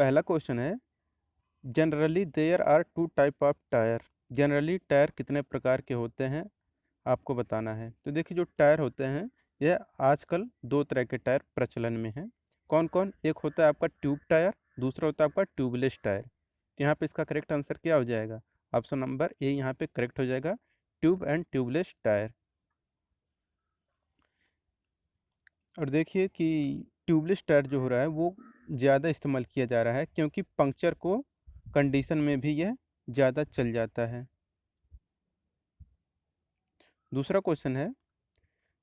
पहला क्वेश्चन है, generally there are two type of tyre. Generally tyre कितने प्रकार के होते हैं आपको बताना है। तो देखिए जो टायर होते हैं यह आजकल दो तरह के टायर प्रचलन में हैं। कौन कौन? एक होता है आपका ट्यूब टायर, दूसरा होता है आपका ट्यूबलेस टायर। तो यहाँ पे इसका करेक्ट आंसर क्या हो जाएगा? ऑप्शन नंबर ए यहाँ पे करेक्ट हो जाएगा, ट्यूब एंड ट्यूबलेस टायर। और देखिए कि ट्यूबलेस टायर जो हो रहा है वो ज़्यादा इस्तेमाल किया जा रहा है क्योंकि पंक्चर को कंडीशन में भी यह ज़्यादा चल जाता है। दूसरा क्वेश्चन है,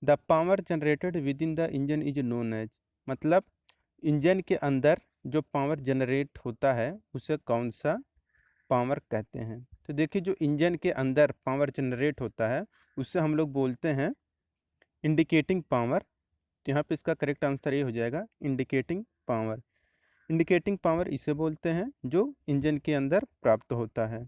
the power generated within the engine is known as. मतलब इंजन के अंदर जो पावर जनरेट होता है उसे कौन सा पावर कहते हैं? तो देखिए जो इंजन के अंदर पावर जनरेट होता है उससे हम लोग बोलते हैं इंडिकेटिंग पावर। तो यहाँ पे इसका करेक्ट आंसर ये हो जाएगा, इंडिकेटिंग पावर। इंडिकेटिंग पावर इसे बोलते हैं जो इंजन के अंदर प्राप्त होता है,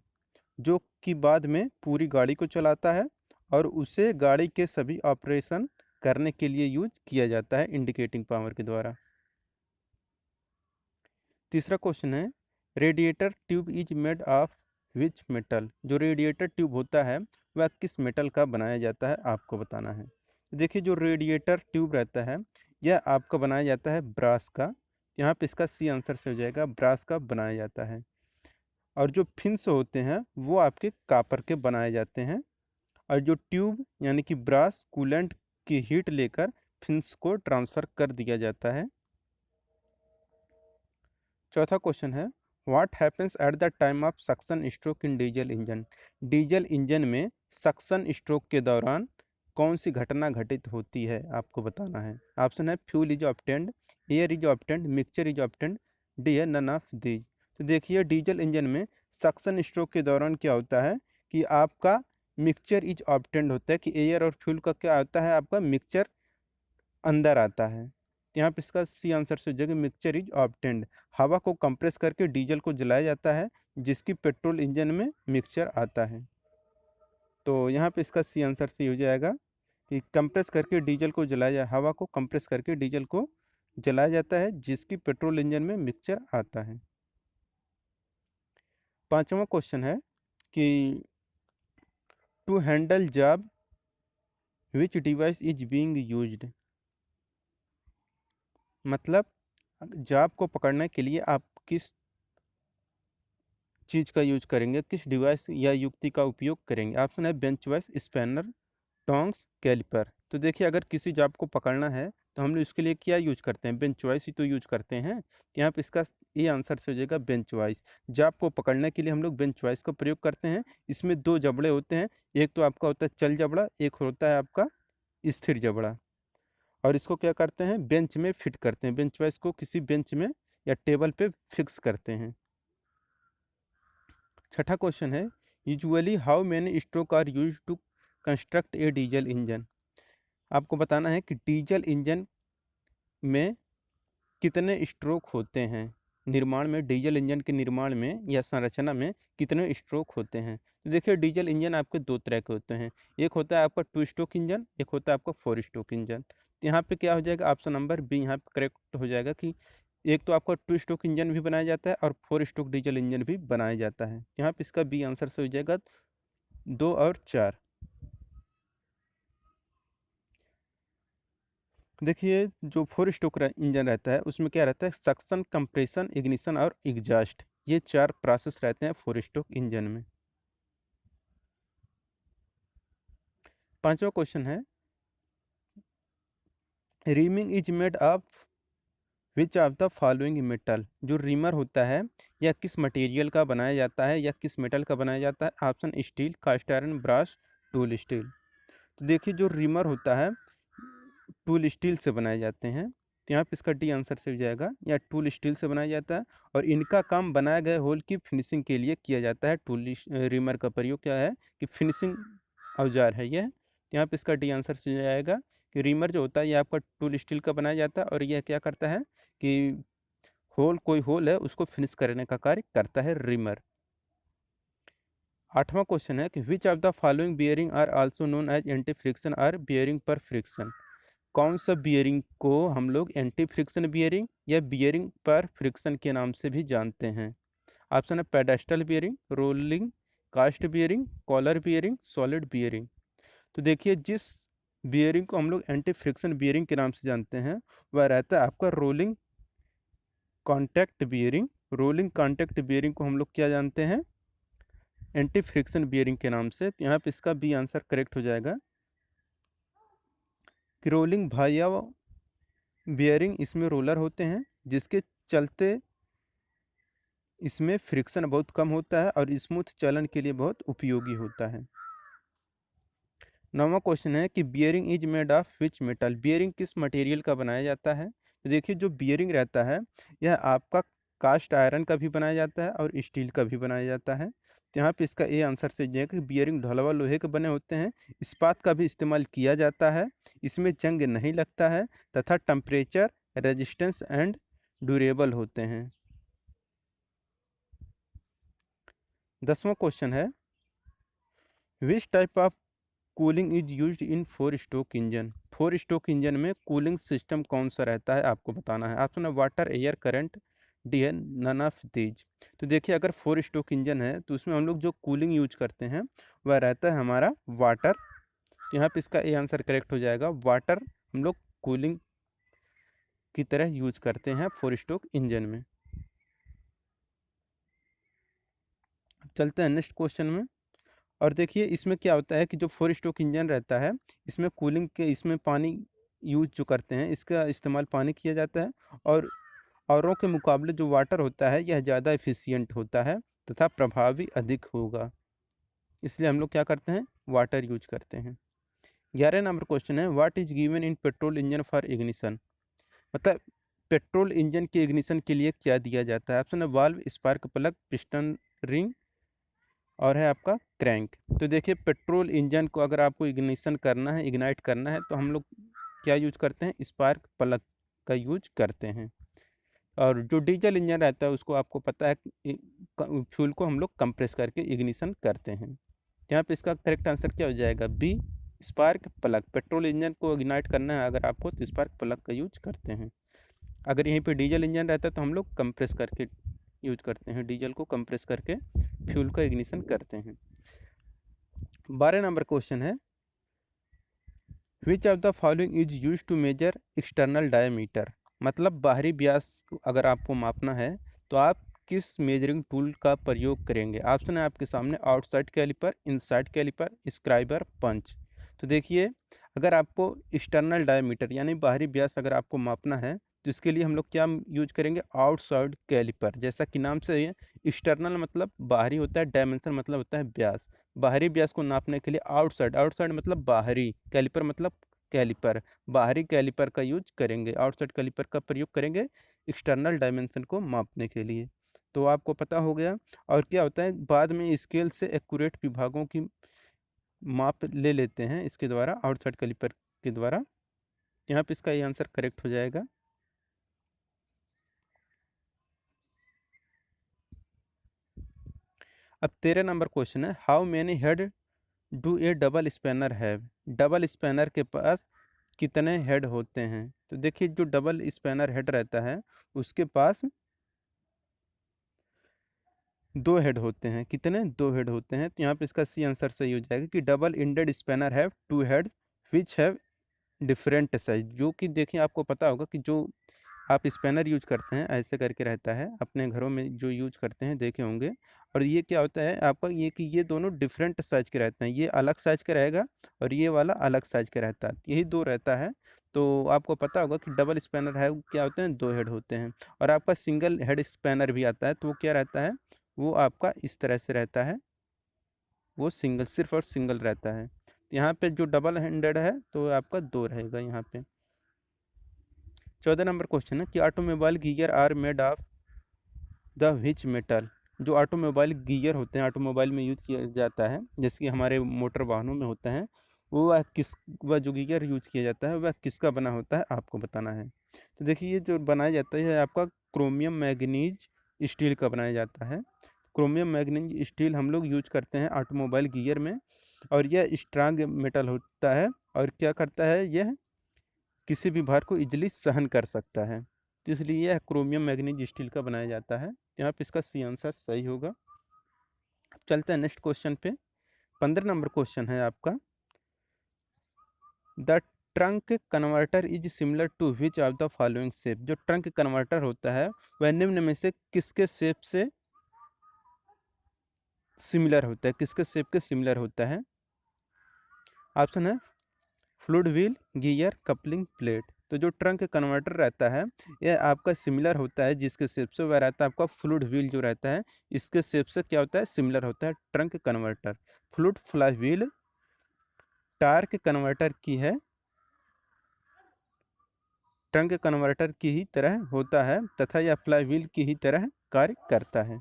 जो कि बाद में पूरी गाड़ी को चलाता है और उसे गाड़ी के सभी ऑपरेशन करने के लिए यूज किया जाता है इंडिकेटिंग पावर के द्वारा। तीसरा क्वेश्चन है, radiator tube is made of which metal. जो रेडिएटर ट्यूब होता है वह किस मेटल का बनाया जाता है आपको बताना है। देखिए जो रेडिएटर ट्यूब रहता है यह आपका बनाया जाता है ब्रास का। यहाँ पे इसका सी आंसर से हो जाएगा, ब्रास का बनाया जाता है। और जो फिन्स होते हैं वो आपके कापर के बनाए जाते हैं। और जो ट्यूब यानी कि ब्रास कूलेंट की हीट लेकर फिन्स को ट्रांसफर कर दिया जाता है। चौथा क्वेश्चन है, what happens at the time of suction stroke in diesel engine. Diesel engine में सक्शन स्ट्रोक के दौरान कौन सी घटना घटित होती है आपको बताना है। ऑप्शन है, fuel is obtained, air is obtained, mixture is obtained, D है नन ऑफ दीज। तो देखिए डीजल इंजन में सक्शन स्ट्रोक के दौरान क्या होता है कि आपका मिक्सचर इज ऑब्टेंड होता है, कि एयर और फ्यूल का क्या होता है, आपका मिक्सचर अंदर आता है। तो यहाँ पे इसका सी आंसर से हो जाएगा, मिक्सचर इज ऑब्टेंड। हवा को कंप्रेस करके डीजल को जलाया जाता है जिसकी पेट्रोल इंजन में मिक्सचर आता है। तो यहाँ पे इसका सी आंसर सी हो जाएगा कि कंप्रेस करके डीजल को जलाया हवा को कंप्रेस करके डीजल को जलाया जाता है जिसकी पेट्रोल इंजन में मिक्सचर आता है। पांचवा क्वेश्चन है कि to handle job which device is being used. मतलब जॉब को पकड़ने के लिए आप किस चीज़ का यूज करेंगे, किस डिवाइस या युक्ति का उपयोग करेंगे। ऑप्शन है, bench vice, spanner, tongs, calliper. तो देखिए अगर किसी जाप को पकड़ना है तो हम लोग इसके लिए क्या यूज करते हैं, बेंच वाइस ही तो यूज करते हैं। तो यहाँ पे इसका ये आंसर से हो जाएगा बेंच वाइस। जाप को पकड़ने के लिए हम लोग बेंच वाइस का प्रयोग करते हैं। इसमें दो जबड़े होते हैं, एक तो आपका होता है चल जबड़ा, एक होता है आपका स्थिर जबड़ा। और इसको क्या करते हैं, बेंच में फिट करते हैं, बेंच वाइस को किसी बेंच में या टेबल पे फिक्स करते हैं। छठा क्वेश्चन है, usually how many stroke are use to construct a diesel engine. आपको बताना है कि डीजल इंजन में कितने स्ट्रोक होते हैं। निर्माण में, डीजल इंजन के निर्माण में या संरचना में कितने स्ट्रोक होते हैं। तो देखिए डीजल इंजन आपके दो तरह के होते हैं, एक होता है आपका टू स्ट्रोक इंजन, एक होता है आपका फोर स्ट्रोक इंजन। तो यहाँ पे क्या हो जाएगा, ऑप्शन नंबर बी यहाँ पे करेक्ट हो जाएगा कि एक तो आपका टू स्ट्रोक इंजन भी बनाया जाता है और फोर स्ट्रोक डीजल इंजन भी बनाया जाता है। यहाँ पे इसका बी आंसर से हो जाएगा दो और चार। देखिए जो फोर स्ट्रोक इंजन रहता है उसमें क्या रहता है, सक्शन, कंप्रेशन, इग्निशन और एग्जॉस्ट, ये चार प्रोसेस रहते हैं फोर स्ट्रोक इंजन में। पांचवा क्वेश्चन है, reaming is made of which of the following metal. जो रीमर होता है यह किस मटेरियल का बनाया जाता है या किस मेटल का बनाया जाता है। Option steel, cast iron, brass, tool steel. तो देखिए जो रीमर होता है टूल स्टील से बनाए जाते हैं। तो यहाँ पे इसका डी आंसर से हो जाएगा, या टूल स्टील से बनाया जाता है और इनका काम बनाए गए होल की फिनिशिंग के लिए किया जाता है। रीमर का प्रयोग क्या है कि फिनिशिंग औजार है यह। तो यहाँ पे इसका डी आंसर से हो जाएगा कि रीमर जो होता है ये आपका टूल स्टील का बनाया जाता है और यह क्या करता है कि कोई होल है उसको फिनिश करने का कार्य करता है रीमर। आठवां क्वेश्चन है कि which of the following bearing are also known as anti friction or bearing per friction. कौन सा बियरिंग को हम लोग एंटी फ्रिक्शन बियरिंग या बियरिंग पर फ्रिक्शन के नाम से भी जानते हैं? ऑप्शन है pedestal bearing, rolling cast bearing, collar bearing, solid bearing. तो देखिए, जिस बियरिंग को हम लोग एंटी फ्रिक्शन बियरिंग के नाम से जानते हैं वह रहता है आपका rolling contact bearing. Rolling contact bearing को हम लोग क्या जानते हैं? एंटी फ्रिक्शन बियरिंग के नाम से। तो यहाँ पे इसका बी आंसर करेक्ट हो जाएगा कि रोलिंग भाया बियरिंग इसमें रोलर होते हैं जिसके चलते इसमें फ्रिक्शन बहुत कम होता है और स्मूथ चलन के लिए बहुत उपयोगी होता है। नौवां क्वेश्चन है कि bearing is made of which metal? Bearing किस मटेरियल का बनाया जाता है? तो देखिए, जो बियरिंग रहता है यह आपका कास्ट आयरन का भी बनाया जाता है और स्टील का भी बनाया जाता है। तो यहाँ पे इसका ए आंसर से जाएगा कि बियरिंग ढलवा लोहे के बने होते हैं, इस्पात का भी इस्तेमाल किया जाता है, इसमें जंग नहीं लगता है तथा टेम्परेचर रेजिस्टेंस एंड ड्यूरेबल होते हैं। 10वां क्वेश्चन है which type of cooling is used in four stroke engine? Four stroke engine में कूलिंग सिस्टम कौन सा रहता है आपको बताना है। ऑप्शन है वाटर, एयर, करंट, डी है नन ऑफ दीज। तो देखिए, अगर फोर स्ट्रोक इंजन है तो उसमें हम लोग जो कूलिंग यूज करते हैं वह रहता है हमारा वाटर। तो यहाँ पे इसका ए आंसर करेक्ट हो जाएगा, वाटर हम लोग कूलिंग की तरह यूज करते हैं फोर स्ट्रोक इंजन में। चलते हैं नेक्स्ट क्वेश्चन में। और देखिए, इसमें क्या होता है कि जो फोर स्ट्रोक इंजन रहता है इसमें कूलिंग के इसमें पानी यूज जो करते हैं इसका इस्तेमाल पानी किया जाता है और औरों के मुकाबले जो वाटर होता है यह ज़्यादा एफिशिएंट होता है तथा प्रभावी अधिक होगा, इसलिए हम लोग क्या करते हैं? वाटर यूज करते हैं। 11 नंबर क्वेश्चन है what is given in petrol engine for ignition? मतलब पेट्रोल इंजन के इग्निशन के लिए क्या दिया जाता है? ऑप्शन है valve, spark plug, piston ring और है आपका क्रैंक। तो देखिए, पेट्रोल इंजन को अगर आपको इग्निशन करना है, इग्नाइट करना है, तो हम लोग क्या यूज करते हैं? स्पार्क प्लग का यूज करते हैं। और जो डीजल इंजन रहता है उसको आपको पता है फ्यूल को हम लोग कंप्रेस करके इग्निशन करते हैं। यहाँ पे इसका करेक्ट आंसर क्या हो जाएगा? B, spark plug. Petrol engine को इग्नाइट करना है अगर आपको तो स्पार्क प्लग का यूज करते हैं। अगर यहीं पे डीजल इंजन रहता है तो हम लोग कंप्रेस करके यूज करते हैं, डीजल को कंप्रेस करके फ्यूल का इग्निशन करते हैं। 12 नंबर क्वेश्चन है which of the following is use to measure external diameter? मतलब बाहरी व्यास अगर आपको मापना है तो आप किस मेजरिंग टूल का प्रयोग करेंगे? ऑप्शन है आपके सामने outside calliper, inside calliper, scriber, punch. तो देखिए, अगर आपको एक्सटर्नल डायमीटर यानी बाहरी व्यास अगर आपको मापना है तो इसके लिए हम लोग क्या यूज करेंगे? Outside calliper. जैसा कि नाम से ये एक्सटर्नल मतलब बाहरी होता है, डायमेंशन मतलब होता है व्यास। बाहरी व्यास को नापने के लिए आउटसाइड, आउटसाइड मतलब बाहरी, कैलिपर मतलब कैलिपर, बाहरी कैलिपर का यूज करेंगे, आउटसाइड कैलिपर का प्रयोग करेंगे एक्सटर्नल डायमेंशन को मापने के लिए। तो आपको पता हो गया। और क्या होता है, बाद में स्केल से एक्यूरेट विभागों की माप ले लेते हैं इसके द्वारा, आउटसाइड कैलिपर के द्वारा। यहाँ पे इसका ये आंसर करेक्ट हो जाएगा। अब 13 नंबर क्वेश्चन है how many head do A double spanner have? Double spanner के पास कितने हेड होते हैं? तो देखिए, जो डबल स्पैनर हेड रहता है उसके पास दो हेड होते हैं। कितने? दो हेड होते हैं। तो यहाँ पे इसका सी आंसर सही हो जाएगा कि double ended spanner have two head which have different size. जो कि देखिए, आपको पता होगा कि जो आप स्पैनर यूज करते हैं ऐसे करके रहता है, अपने घरों में जो यूज करते हैं देखे होंगे। और ये क्या होता है आपका, ये कि ये दोनों डिफरेंट साइज के रहते हैं, ये अलग साइज का रहेगा और ये वाला अलग साइज का रहता है, यही दो रहता है। तो आपको पता होगा कि डबल स्पैनर है वो क्या होते हैं? दो हेड होते हैं। और आपका सिंगल हेड स्पैनर भी आता है तो वो क्या रहता है? वो आपका इस तरह से रहता है, वो सिंगल, सिर्फ और सिंगल रहता है। यहाँ पे जो डबल हैंडेड है तो आपका दो रहेगा यहाँ पे। 14 नंबर क्वेश्चन है कि automobile gear are made of the which metal? जो ऑटोमोबाइल गियर होते हैं, ऑटोमोबाइल में यूज किया जाता है जैसे कि हमारे मोटर वाहनों में होता है, वह जो गियर यूज किया जाता है वह किसका बना होता है आपको बताना है। तो देखिए, ये जो बनाया जाता है आपका क्रोमियम मैग्नीज स्टील का बनाया जाता है। क्रोमियम मैग्नीज स्टील हम लोग यूज करते हैं ऑटोमोबाइल गियर में। और यह स्ट्रांग मेटल होता है और क्या करता है यह किसी भी भार को इजीली सहन कर सकता है, तो इसलिए यह क्रोमियम मैग्नीज स्टील का बनाया जाता है। यहाँ पे इसका सी आंसर सही होगा। अब चलते हैं नेक्स्ट क्वेश्चन पे। 15 नंबर क्वेश्चन है आपका। The trunk converter is similar to which of the following shape. जो ट्रंक कन्वर्टर होता है वह निम्न में से किसके शेप से सिमिलर होता है, किसके शेप के सिमिलर होता है? ऑप्शन है fluid wheel, gear, coupling plate. तो जो ट्रंक कन्वर्टर रहता है यह आपका सिमिलर होता है, जिसके शेप से वह रहता है आपका फ्लूइड व्हील जो रहता है, इसके शेप से क्या होता है, सिमिलर होता है trunk converter. Fluid fly wheel torque converter की है, ट्रंक कन्वर्टर की ही तरह होता है तथा यह फ्लाई व्हील की ही तरह कार्य करता है।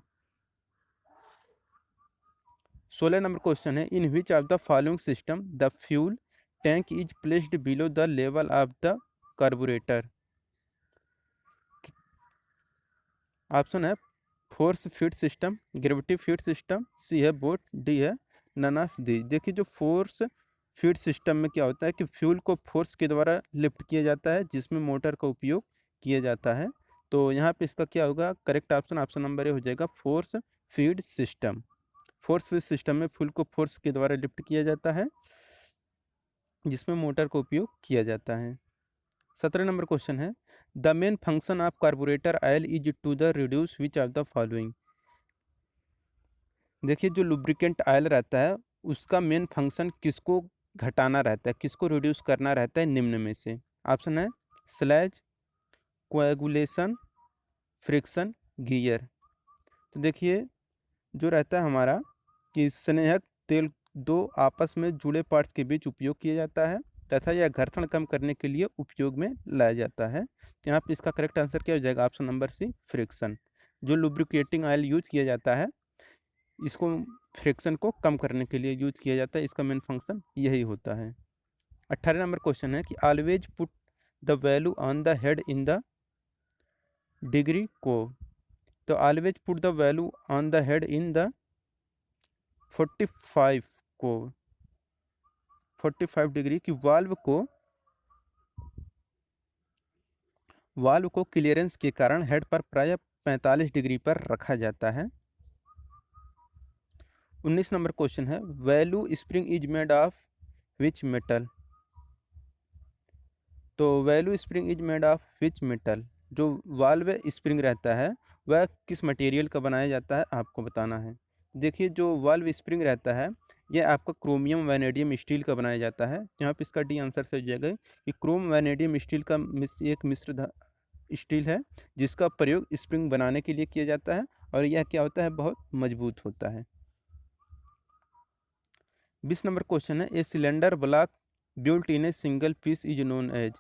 16 नंबर क्वेश्चन है। In which of the following system the fuel tank is placed below the level of the carburettor. Option है force feed system, gravity feed system, C है बोट, डी है none of the. देखिए जो force feed system में क्या होता है कि फ्यूल को फोर्स के द्वारा लिफ्ट किया जाता है, जिसमें मोटर का उपयोग किया जाता है। तो यहाँ पे इसका क्या होगा, correct option option number A हो जाएगा, force feed system. Force feed system में फ्यूल को फोर्स के द्वारा लिफ्ट किया जाता है, जिसमें मोटर का उपयोग किया जाता है। 17 नंबर क्वेश्चन है। The main function of carburettor oil is to the reduce which of the following. देखिए जो लुब्रिकेंट ऑयल रहता है उसका मेन फंक्शन किसको घटाना रहता है, किसको रिड्यूस करना रहता है, निम्न में से। ऑप्शन है स्लैज, कोएगुलेशन, फ्रिक्शन, गियर। तो देखिए जो रहता है हमारा कि स्नेहक तेल दो आपस में जुड़े पार्ट्स के बीच उपयोग किया जाता है तथा यह घर्षण कम करने के लिए उपयोग में लाया जाता है। तो यहाँ पे इसका करेक्ट आंसर क्या हो जाएगा, ऑप्शन नंबर सी, फ्रिक्शन। जो लुब्रिकेटिंग ऑयल यूज किया जाता है इसको फ्रिक्शन को कम करने के लिए यूज किया जाता है, इसका मेन फंक्शन यही होता है। 18 नंबर क्वेश्चन है कि always put the value on the head in the degree को। तो always put the value on the head in the 45 को, 45 डिग्री की वाल्व को क्लियरेंस के कारण हेड पर प्रायः 45 डिग्री पर रखा जाता है। 19 नंबर क्वेश्चन है। Valve spring is made of which metal. तो valve spring is made of which metal. जो वाल्व स्प्रिंग रहता है वह किस मटेरियल का बनाया जाता है आपको बताना है। देखिए जो वाल्व स्प्रिंग रहता है यह आपका क्रोमियम वैनेडियम स्टील का बनाया जाता है। यहाँ पे इसका डी आंसर से हो जाएगा कि क्रोम वैनेडियम स्टील का एक मिश्र स्टील है जिसका प्रयोग स्प्रिंग बनाने के लिए किया जाता है और यह क्या होता है, बहुत मजबूत होता है। 20 नंबर क्वेश्चन है। A cylinder block built in a single piece is known as.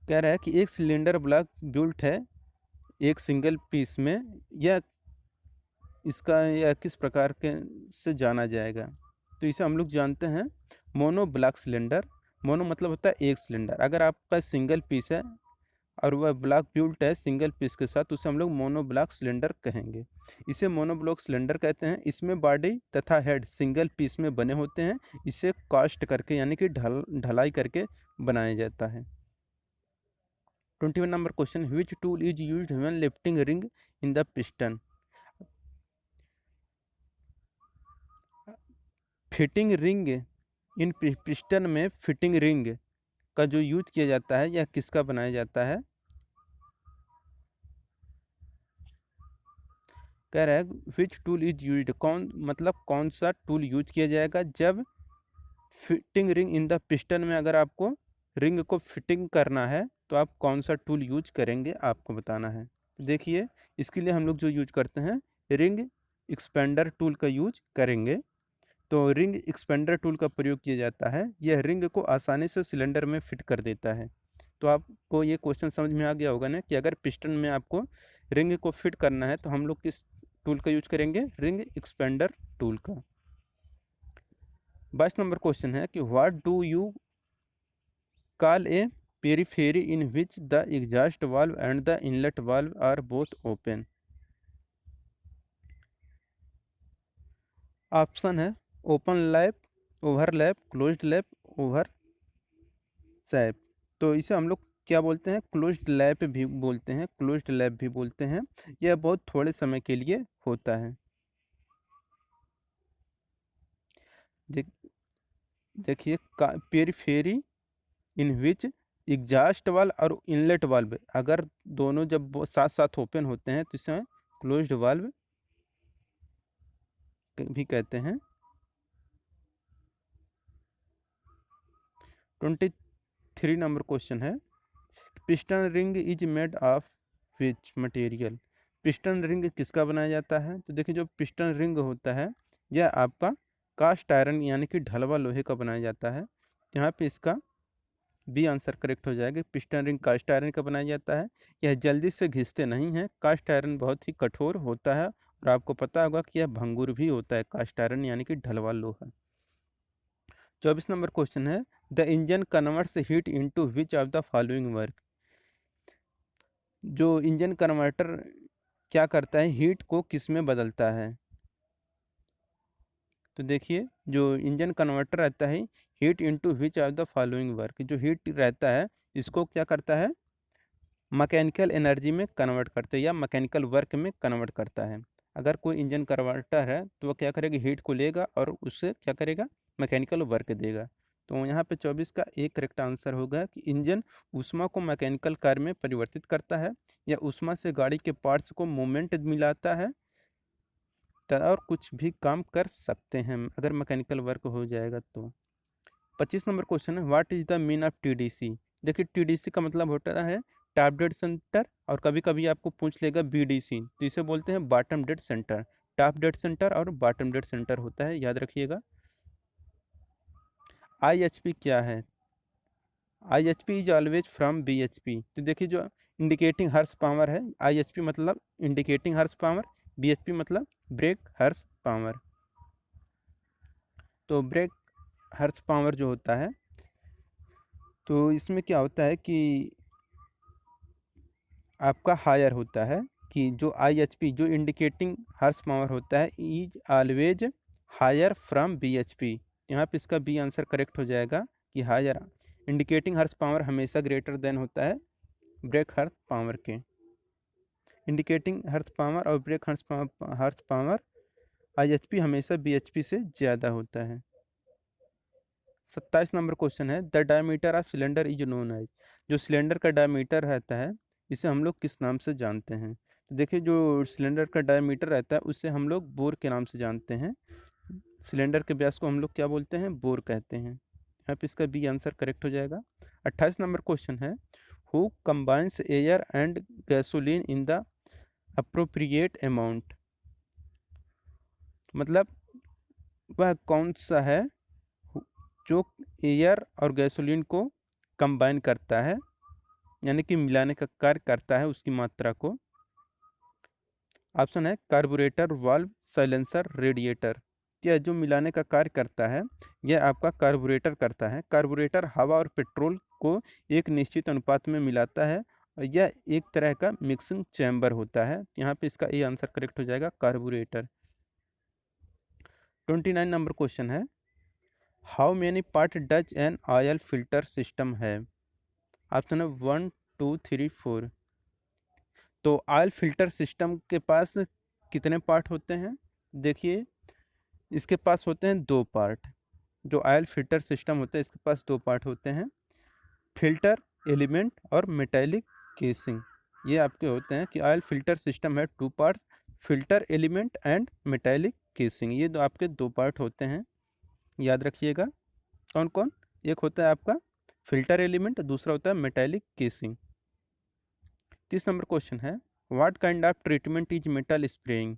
कह रहा है कि एक सिलेंडर ब्लॉक बिल्ट है एक सिंगल पीस में, यह इसका यह किस प्रकार के से जाना जाएगा। तो इसे हम लोग जानते हैं मोनो ब्लॉक सिलेंडर। मोनो मतलब होता है एक सिलेंडर, अगर आपका सिंगल पीस है और वह ब्लॉक बिल्ट है सिंगल पीस के साथ, उसे हम लोग मोनो ब्लॉक सिलेंडर कहेंगे। इसे मोनो ब्लॉक सिलेंडर कहते हैं। इसमें बॉडी तथा हेड सिंगल पीस में बने होते हैं। इसे कास्ट करके यानी कि ढलाई करके बनाया जाता है। 21 number question. Which tool is used when lifting ring in the piston. Fitting ring in piston में फिटिंग रिंग का जो यूज किया जाता है यह किसका बनाया जाता है। कह रहा है विच टूल इज यूज्ड, कौन मतलब कौन सा टूल यूज किया जाएगा जब fitting ring in the piston में अगर आपको रिंग को फिटिंग करना है तो आप कौन सा टूल यूज करेंगे आपको बताना है। देखिए इसके लिए हम लोग जो यूज करते हैं रिंग एक्सपेंडर टूल का यूज करेंगे। तो रिंग एक्सपेंडर टूल का प्रयोग किया जाता है, यह रिंग को आसानी से सिलेंडर में फिट कर देता है। तो आपको ये क्वेश्चन समझ में आ गया होगा ना कि अगर पिस्टन में आपको रिंग को फिट करना है तो हम लोग किस टूल का यूज करेंगे, रिंग एक्सपेंडर टूल का। 22 नंबर क्वेश्चन है कि what do you call a periphery in which the exhaust valve and the inlet valve are both open. Option है open lap, overlap, closed lap, over sap. तो इसे हम लोग क्या बोलते हैं, क्लोज्ड लैब भी बोलते हैं, क्लोज्ड लैब भी बोलते हैं। यह बहुत थोड़े समय के लिए होता है। देख देखिए पेरिफेरी इन विच एग्जास्ट वाल्व और इनलेट वाल्व, अगर दोनों जब वो साथ साथ ओपन होते हैं तो इसे क्लोज्ड वाल्व भी कहते हैं। 23 नंबर क्वेश्चन है, piston ring is made of which material. Piston ring किसका बनाया जाता है? तो देखिए जो पिस्टन रिंग होता है यह आपका कास्ट आयरन यानी कि ढलवा लोहे का बनाया जाता है। यहाँ पे इसका बी आंसर करेक्ट हो जाएगा। पिस्टन रिंग कास्ट आयरन का बनाया जाता है। यह जल्दी से घिसते नहीं हैं। कास्ट आयरन बहुत ही कठोर होता है और आपको पता होगा कि यह भंगुर भी होता है, कास्ट आयरन यानी कि ढलवा लोहा। 24 नंबर क्वेश्चन है, the engine converts heat into which of the following work. जो इंजन कन्वर्टर क्या करता है, हीट को किस में बदलता है? तो देखिए जो इंजन कन्वर्टर रहता है, heat into which of the following work, जो हीट रहता है इसको क्या करता है, मैकेनिकल एनर्जी में कन्वर्ट करते हैं या मैकेनिकल वर्क में कन्वर्ट करता है। अगर कोई इंजन कन्वर्टर है तो वह क्या करेगा, हीट को लेगा और उससे क्या करेगा, मैकेनिकल वर्क देगा। तो यहाँ पे 24 का एक करेक्ट आंसर होगा कि इंजन ऊष्मा को मैकेनिकल कार्य में परिवर्तित करता है या ऊष्मा से गाड़ी के पार्ट्स को मूवमेंट मिलाता है और कुछ भी काम कर सकते हैं अगर मैकेनिकल वर्क हो जाएगा तो। 25 नंबर क्वेश्चन है, what is the mean of TDC. देखिए टीडीसी का मतलब होता है टॉप डेड सेंटर, और कभी कभी आपको पूछ लेगा बीडीसी, तो इसे बोलते हैं bottom dead centre. Top dead centre और बॉटम डेड सेंटर होता है, याद रखिएगा। आईएचपी क्या है? IHP is always from BHP. तो देखिए जो इंडिकेटिंग हर्स पावर है, आईएचपी मतलब इंडिकेटिंग हर्स पावर, बीएचपी मतलब ब्रेक हर्स पावर। तो ब्रेक हर्स पावर जो होता है, तो इसमें क्या होता है कि आपका हायर होता है कि जो आईएचपी जो इंडिकेटिंग हर्स पावर होता है is always higher from BHP. यहाँ पे इसका बी आंसर करेक्ट हो जाएगा कि हायर इंडिकेटिंग हर्स पावर हमेशा ग्रेटर देन होता है ब्रेक हर्स पावर के। इंडिकेटिंग हर्स पावर और ब्रेक हर्स पावर आईएचपी हमेशा बीएचपी से ज़्यादा होता है। 27 नंबर क्वेश्चन है, the diameter of cylinder is known as. जो सिलेंडर का डायमीटर रहता है इसे हम लोग किस नाम से जानते हैं? तो देखिए जो सिलेंडर का डायमीटर रहता है उससे हम लोग बोर के नाम से जानते हैं। सिलेंडर के व्यास को हम लोग क्या बोलते हैं, बोर कहते हैं। यहाँ पे इसका बी आंसर करेक्ट हो जाएगा। 28 नंबर क्वेश्चन है, who combines air and gasoline in the appropriate amount. मतलब वह कौन सा है जो एयर और गैसोलीन को कंबाइन करता है यानी कि मिलाने का कार्य करता है उसकी मात्रा को? ऑप्शन है कार्बोरेटर, वाल्व, साइलेंसर, रेडिएटर। यह जो मिलाने का कार्य करता है यह आपका कार्बोरेटर करता है। कार्बोरेटर हवा और पेट्रोल को एक निश्चित अनुपात में मिलाता है और यह एक तरह का मिक्सिंग चैम्बर होता है। यहाँ पे इसका ए आंसर करेक्ट हो जाएगा, कार्बोरेटर। 29 नंबर क्वेश्चन है, how many part does an oil filter system है? ऑप्शन है 1 2 3 4। तो ऑयल फिल्टर सिस्टम के पास कितने पार्ट होते हैं? देखिए इसके पास होते हैं दो पार्ट। जो ऑयल फिल्टर सिस्टम होता है इसके पास दो पार्ट होते हैं, फिल्टर एलिमेंट और मेटेलिक केसिंग। ये आपके होते हैं कि ऑयल फिल्टर सिस्टम है two part, filter element and metallic casing. ये दो आपके दो पार्ट होते हैं, याद रखिएगा। कौन कौन? एक होता है आपका फिल्टर एलिमेंट, दूसरा होता है मेटेलिक केसिंग। 30 नंबर क्वेश्चन है, what kind of treatment is metal spraying.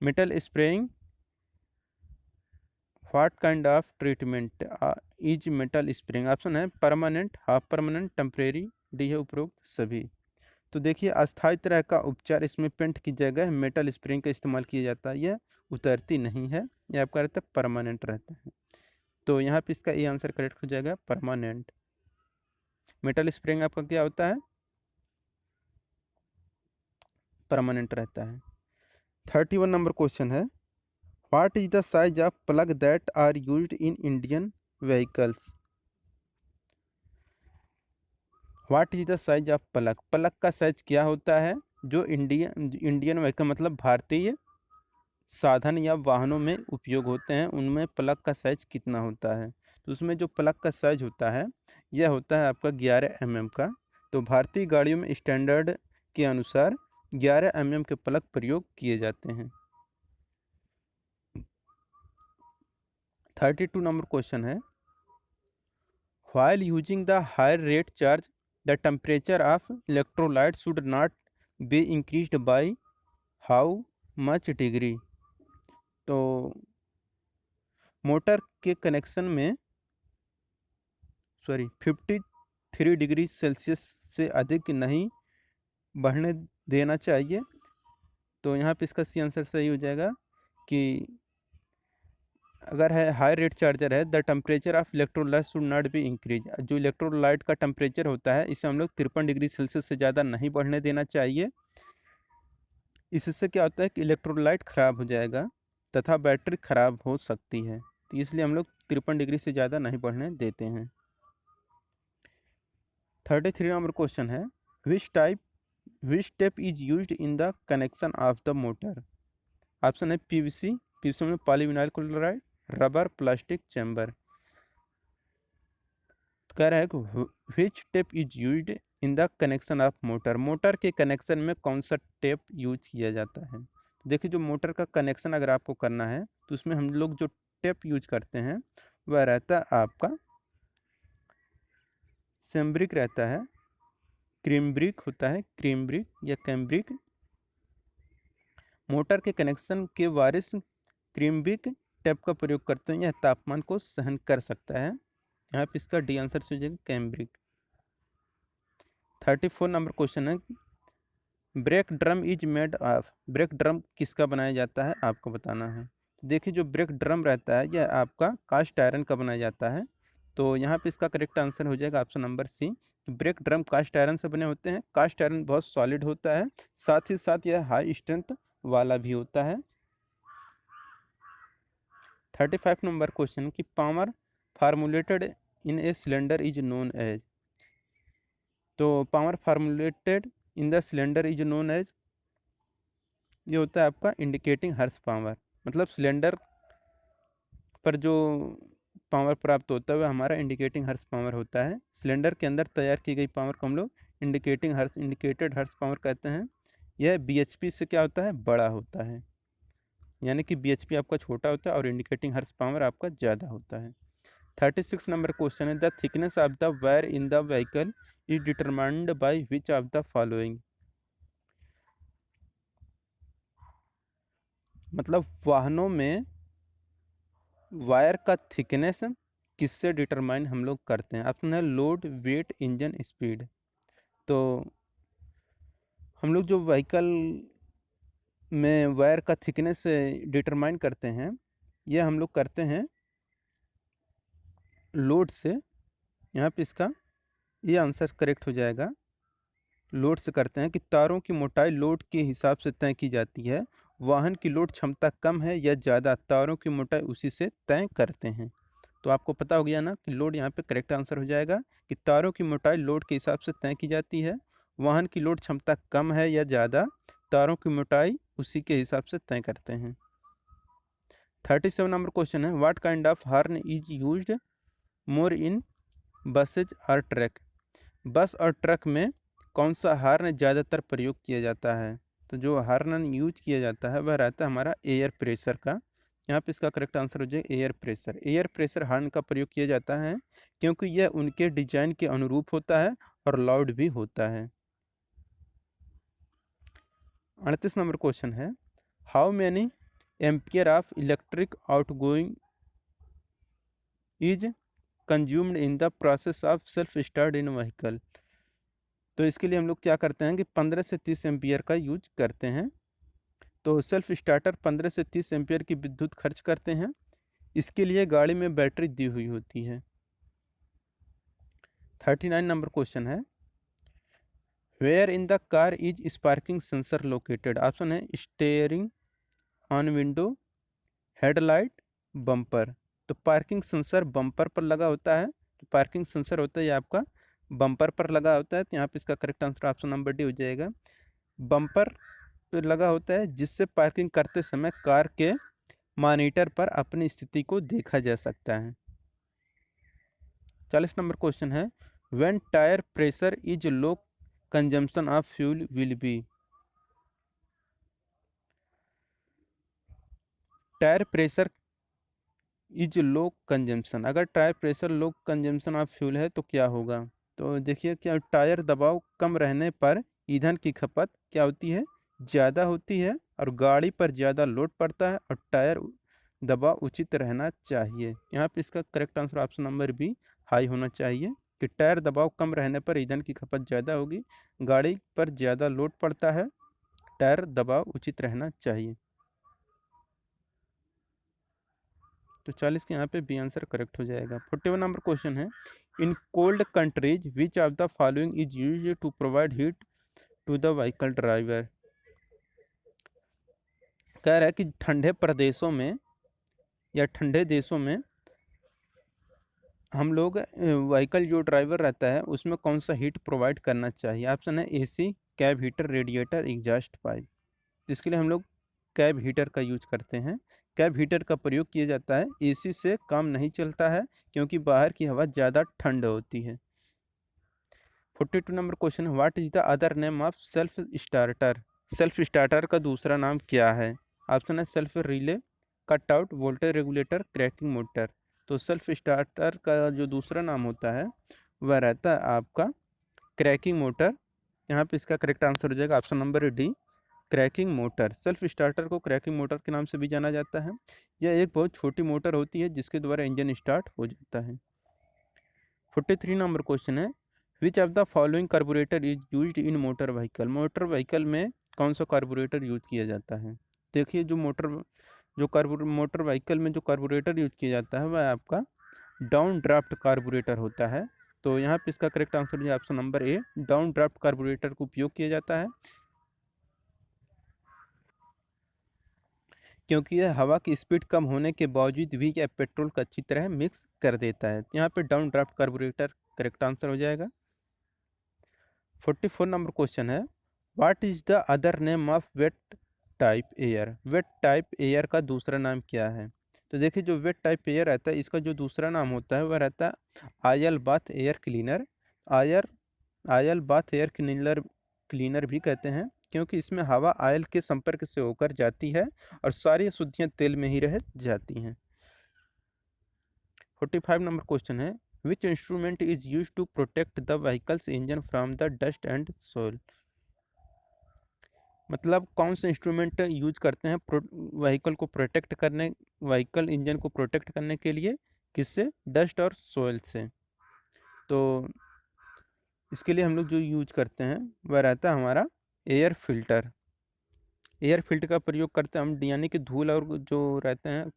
Metal spraying what kind of treatment is metal spraying. Option है permanent, half permanent, temporary, D है उपरोक्त सभी। तो देखिए अस्थायी तरह का उपचार, इसमें पेंट की जगह मेटल स्प्रेइंग का इस्तेमाल किया जाता है। यह उतरती नहीं है, यह आपका रहता है परमानेंट रहता है। तो यहाँ पे इसका ए आंसर करेक्ट हो जाएगा, परमानेंट। मेटल स्प्रेइंग आपका क्या होता है, परमानेंट रहता है। 31 नंबर क्वेश्चन है, what is the size of plug that are used in Indian vehicles. What is the size of plug, plug का साइज क्या होता है? जो इंडियन व्हीकल मतलब भारतीय साधन या वाहनों में उपयोग होते हैं उनमें प्लग का साइज कितना होता है? तो उसमें जो प्लग का साइज होता है यह होता है आपका 11 mm का। तो भारतीय गाड़ियों में स्टैंडर्ड के अनुसार 11 mm के प्लग प्रयोग किए जाते हैं। 32 नंबर क्वेश्चन है, while using the higher rate charge the temperature of electrolyte should not be increased by how much degree? तो मोटर के कनेक्शन में 53 डिग्री सेल्सियस से अधिक नहीं बढ़ने देना चाहिए। तो यहाँ पे इसका सी आंसर सही हो जाएगा कि अगर है हाई रेट चार्जर है the temperature of electrolyte should not be increase, जो इलेक्ट्रोलाइट का टेम्परेचर होता है इसे हम लोग 53 डिग्री सेल्सियस से ज़्यादा नहीं बढ़ने देना चाहिए। इससे क्या होता है कि इलेक्ट्रोलाइट ख़राब हो जाएगा तथा बैटरी ख़राब हो सकती है, तो इसलिए हम लोग 53 डिग्री से ज़्यादा नहीं बढ़ने देते हैं। 33 नंबर क्वेश्चन है, which step is used in the connection of the motor? Option है पीवीसी, पीवीसी में polyvinyl chloride, rubber, plastic, chamber. कह रहा है कि which tape is used in the connection of motor, motor के कनेक्शन में कौन सा टेप यूज किया जाता है? देखिए जो मोटर का कनेक्शन अगर आपको करना है तो उसमें हम लोग जो टेप यूज करते हैं वह रहता है आपका सेम्ब्रिक रहता है, क्रीमब्रिक होता है, क्रीमब्रिक या कैम्ब्रिक। मोटर के कनेक्शन के वारिस क्रीमब्रिक टेप का प्रयोग करते हैं, यह तापमान को सहन कर सकता है। यहाँ पे इसका डी आंसर से हो जाएगा कैम्ब्रिक। 34 नंबर क्वेश्चन है, break drum is made of, break drum किसका बनाया जाता है आपको बताना है। देखिए जो ब्रेक ड्रम रहता है यह आपका कास्ट आयरन का बनाया जाता है। तो यहाँ पे इसका करेक्ट आंसर हो जाएगा option number C, brake drum cast iron से बने होते हैं। कास्ट आयरन बहुत सॉलिड होता है, साथ ही साथ यह हाई स्ट्रेंथ वाला भी होता है। 35 नंबर क्वेश्चन की power formulated in a cylinder is known as, तो power formulated in the cylinder is known as, ये होता है आपका इंडिकेटिंग हर्स पावर, मतलब सिलेंडर पर जो पावर प्राप्त होता है वह हमारा इंडिकेटिंग हर्स पावर होता है। सिलेंडर के अंदर तैयार की गई पावर को हम लोग इंडिकेटेड हर्स पावर कहते हैं। यह बीएचपी से क्या होता है, बड़ा होता है, यानी कि बीएचपी आपका छोटा होता है और इंडिकेटिंग हर्स पावर आपका ज़्यादा होता है। 36 नंबर क्वेश्चन है, the thickness of the wire in the vehicle is determined by which of the following, मतलब वाहनों में वायर का थिकनेस किससे डिटरमाइन हम लोग करते हैं? ऑप्शन है लोड, वेट, इंजन, स्पीड। तो हम लोग जो व्हीकल में वायर का थिकनेस डिटरमाइन करते हैं यह हम लोग करते हैं लोड से। यहाँ पे इसका ये आंसर करेक्ट हो जाएगा, लोड से करते हैं कि तारों की मोटाई लोड के हिसाब से तय की जाती है। वाहन की लोड क्षमता कम है या ज़्यादा, तारों की मोटाई उसी से तय करते हैं। तो आपको पता हो गया ना कि लोड यहाँ पे करेक्ट आंसर हो जाएगा कि तारों की मोटाई लोड के हिसाब से तय की जाती है। वाहन की लोड क्षमता कम है या ज़्यादा, तारों की मोटाई उसी के हिसाब से तय करते हैं। 37 नंबर क्वेश्चन है, what kind of horn is used more in buses और ट्रक, बस और ट्रक में कौन सा हार्न ज़्यादातर प्रयोग किया जाता है? तो जो हार्न यूज किया जाता है वह रहता है हमारा एयर प्रेशर का। यहाँ पे इसका करेक्ट आंसर हो जाएगा air pressure. Air pressure horn का प्रयोग किया जाता है क्योंकि यह उनके डिजाइन के अनुरूप होता है और लाउड भी होता है। 38 नंबर क्वेश्चन है, how many ampere of electric outgoing is consumed in the process of self start in vehicle. तो इसके लिए हम लोग क्या करते हैं कि 15 से 30 एम्पियर का यूज करते हैं। तो सेल्फ स्टार्टर 15 से 30 एम्पियर की विद्युत खर्च करते हैं, इसके लिए गाड़ी में बैटरी दी हुई होती है। 39 नंबर क्वेश्चन है, where in the car is sparking sensor located? Option है steering, on window, headlight, bumper. तो पार्किंग सेंसर बम्पर पर लगा होता है, तो पार्किंग सेंसर होता है आपका बम्पर पर लगा होता है, तो यहाँ पे इसका correct answer option number D हो जाएगा। बम्पर पे लगा होता है जिससे पार्किंग करते समय कार के मॉनिटर पर अपनी स्थिति को देखा जा सकता है। 40 नंबर क्वेश्चन है, when tyre pressure is low consumption of fuel will be. Tyre pressure is low consumption, अगर tyre pressure low consumption of fuel है तो क्या होगा। तो देखिए, क्या टायर दबाव कम रहने पर ईंधन की खपत क्या होती है, ज़्यादा होती है, और गाड़ी पर ज़्यादा लोड पड़ता है, और टायर दबाव उचित रहना चाहिए। यहाँ पे इसका correct answer option number B high होना चाहिए, कि टायर दबाव कम रहने पर ईंधन की खपत ज़्यादा होगी, गाड़ी पर ज़्यादा लोड पड़ता है, टायर दबाव उचित रहना चाहिए। तो 40 के यहाँ पे बी आंसर करेक्ट हो जाएगा। 41 नंबर क्वेश्चन है, in cold countries which of the following is use to provide heat to the vehicle driver. कह रहा है कि ठंडे प्रदेशों में या ठंडे देशों में हम लोग व्हीकल जो ड्राइवर रहता है उसमें कौन सा हीट प्रोवाइड करना चाहिए। ऑप्शन है AC, cab heater, radiator, exhaust pipe. इसके लिए हम लोग कैब हीटर का यूज करते हैं। कैब हीटर का प्रयोग किया जाता है, एसी से काम नहीं चलता है क्योंकि बाहर की हवा ज़्यादा ठंड होती है। 42 number question, what is the other name of self starter. Self starter का दूसरा नाम क्या है। ऑप्शन है self relay, cut out, voltage regulator, cracking motor. तो सेल्फ स्टार्टर का जो दूसरा नाम होता है वह रहता है आपका क्रैकिंग मोटर। यहाँ पे इसका करेक्ट आंसर हो जाएगा option number D, cracking motor. Self starter को क्रैकिंग मोटर के नाम से भी जाना जाता है। यह एक बहुत छोटी मोटर होती है जिसके द्वारा इंजन स्टार्ट हो जाता है। 43 नंबर क्वेश्चन है, which of the following carburettor is used in motor vehicle. Motor vehicle में कौन सा कार्बोरेटर यूज किया जाता है। देखिए, मोटर व्हीकल में जो कार्बोरेटर यूज किया जाता है वह आपका डाउन ड्राफ्ट कार्बोरेटर होता है। तो यहाँ पे इसका करेक्ट आंसर है option number A, down draft carburettor का उपयोग किया जाता है क्योंकि यह हवा की स्पीड कम होने के बावजूद भी यह पेट्रोल को अच्छी तरह मिक्स कर देता है। यहाँ पे down draft carburettor correct answer हो जाएगा। 44 नंबर क्वेश्चन है, what is the other name of wet type air. Wet type air का दूसरा नाम क्या है। तो देखिए, जो वेट टाइप एयर रहता है इसका जो दूसरा नाम होता है वह रहता है आयल बाथ एयर क्लीनर। आयर oil bath air cleaner cleaner भी कहते हैं क्योंकि इसमें हवा आयल के संपर्क से होकर जाती है और सारी अशुद्धियां तेल में ही रह जाती हैं। 45 नंबर क्वेश्चन है, which instrument is use to protect the vehicles engine from the dust and soil. मतलब कौन से इंस्ट्रूमेंट यूज करते हैं व्हीकल को प्रोटेक्ट करने, व्हीकल इंजन को प्रोटेक्ट करने के लिए, किससे, डस्ट और सोयल से। तो इसके लिए हम लोग जो यूज करते हैं वह रहता है हमारा एयर फिल्टर। एयर फिल्टर का प्रयोग करते हैं हम, यानी कि धूल और जो रहते हैं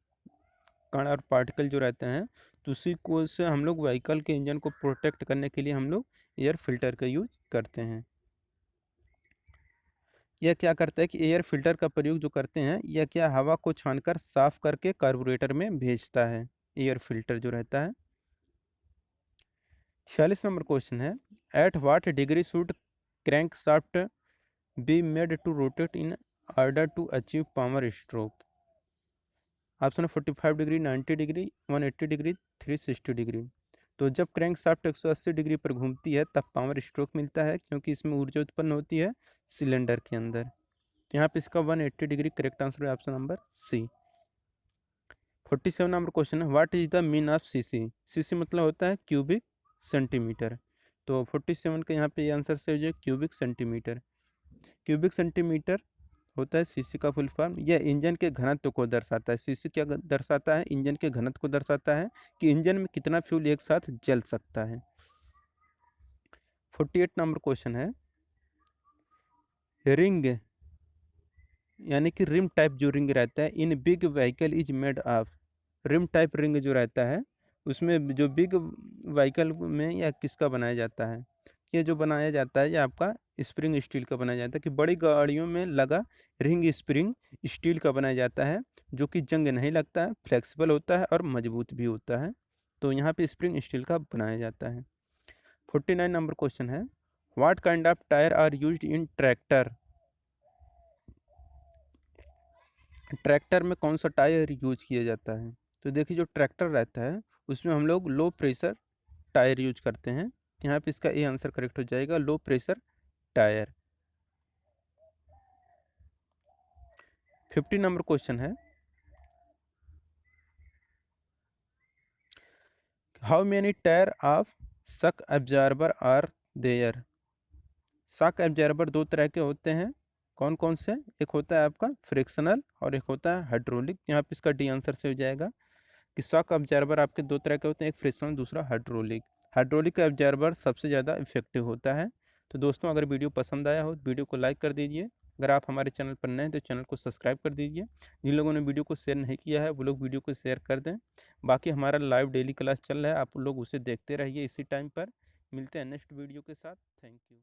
कण और पार्टिकल जो रहते हैं, तो उसी को से हम लोग व्हीकल के इंजन को प्रोटेक्ट करने के लिए हम लोग एयर फिल्टर का यूज करते हैं। यह क्या करता है कि एयर फिल्टर का प्रयोग जो करते हैं यह क्या हवा को छानकर साफ करके कार्बोरेटर में भेजता है, एयर फिल्टर जो रहता है। 46 नंबर क्वेश्चन है, at what degree should crank shaft be made to rotate in order to achieve power stroke. Option है 45 डिग्री, 90 डिग्री, 180 डिग्री, 360 डिग्री। तो जब क्रैंक शाफ्ट 180 डिग्री पर घूमती है तब पावर स्ट्रोक मिलता है क्योंकि इसमें ऊर्जा उत्पन्न होती है सिलेंडर के अंदर। तो यहाँ पे इसका 180 डिग्री करेक्ट आंसर है option number C. 47 number question है, what is the mean of CC. CC मतलब होता है क्यूबिक सेंटीमीटर। तो 47 का यहाँ पे आंसर से हो जाए क्यूबिक सेंटीमीटर। क्यूबिक सेंटीमीटर होता है सीसी का फुल फॉर्म। यह इंजन के घनत्व को दर्शाता है। सीसी क्या दर्शाता है, इंजन के घनत्व को दर्शाता है कि इंजन में कितना फ्यूल एक साथ जल सकता है। 48 नंबर क्वेश्चन है, रिंग यानी कि रिम टाइप जो रिंग रहता है in big vehicle is made of. Rim type ring जो रहता है उसमें जो बिग व्हीकल में या किसका बनाया जाता है। ये जो बनाया जाता है ये आपका स्प्रिंग स्टील का बनाया जाता है, कि बड़ी गाड़ियों में लगा रिंग स्प्रिंग स्टील का बनाया जाता है जो कि जंग नहीं लगता है, फ्लेक्सिबल होता है और मजबूत भी होता है। तो यहाँ पे स्प्रिंग स्टील का बनाया जाता है। 49 नंबर क्वेश्चन है, what kind of tyre are used in tractor. Tractor में कौन सा टायर यूज किया जाता है। तो देखिए जो ट्रैक्टर रहता है उसमें हम लोग लो प्रेशर टायर यूज करते हैं। यहाँ पे इसका ए आंसर करेक्ट हो जाएगा, low pressure tyre. 50 number question है, how many tyre of shock absorber are there. Shock absorber दो तरह के होते हैं, कौन कौन से। एक होता है आपका फ्रिक्शनल और एक होता है हाइड्रोलिक। यहाँ पे इसका डी आंसर से हो जाएगा कि शॉक ऑब्जर्वर आपके दो तरह के होते हैं, एक फ्रिक्शनल दूसरा हाइड्रोलिक। हाइड्रोलिक का ऑब्जर्वर सबसे ज़्यादा इफेक्टिव होता है। तो दोस्तों अगर वीडियो पसंद आया हो तो वीडियो को लाइक कर दीजिए। अगर आप हमारे चैनल पर नए हैं तो चैनल को सब्सक्राइब कर दीजिए। जिन लोगों ने वीडियो को शेयर नहीं किया है वो लोग वीडियो को शेयर कर दें। बाकी हमारा लाइव डेली क्लास चल रहा है, आप लोग उसे देखते रहिए इसी टाइम पर। मिलते हैं नेक्स्ट वीडियो के साथ। Thank you.